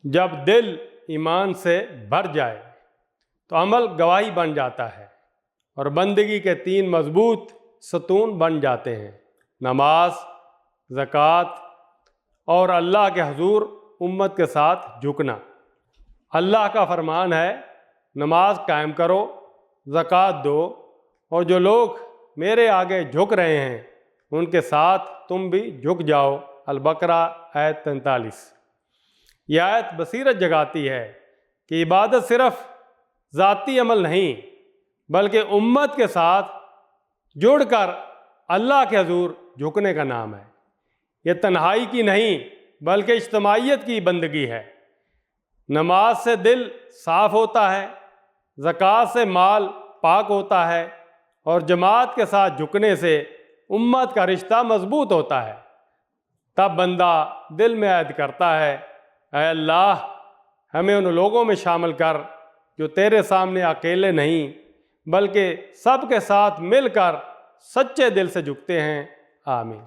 جب دل ایمان سے بھر جائے تو عمل گواہی بن جاتا ہے اور بندگی کے 3 مضبوط ستون بن جاتے ہیں: نماز، زکوٰۃ اور اللہ کے حضور امت کے ساتھ جھکنا۔ اللہ کا فرمان ہے، نماز قائم کرو، زکوٰۃ دو، اور جو لوگ میرے آگے جھک رہے ہیں ان کے ساتھ تم بھی جھک جاؤ۔ البقرہ آیت 43۔ یہ آیت بصیرت جگاتی ہے کہ عبادت صرف ذاتی عمل نہیں بلکہ امت کے ساتھ جڑ کر اللہ کے حضور جھکنے کا نام ہے۔ یہ تنہائی کی نہیں بلکہ اجتماعیت کی بندگی ہے۔ نماز سے دل صاف ہوتا ہے، زکوٰۃ سے مال پاک ہوتا ہے، اور جماعت کے ساتھ جھکنے سے امت کا رشتہ مضبوط ہوتا ہے۔ تب بندہ دل میں عہد کرتا ہے، اے اللہ، ہمیں ان لوگوں میں شامل کر جو تیرے سامنے اکیلے نہیں بلکہ سب کے ساتھ مل کر سچے دل سے جھکتے ہیں۔ آمین۔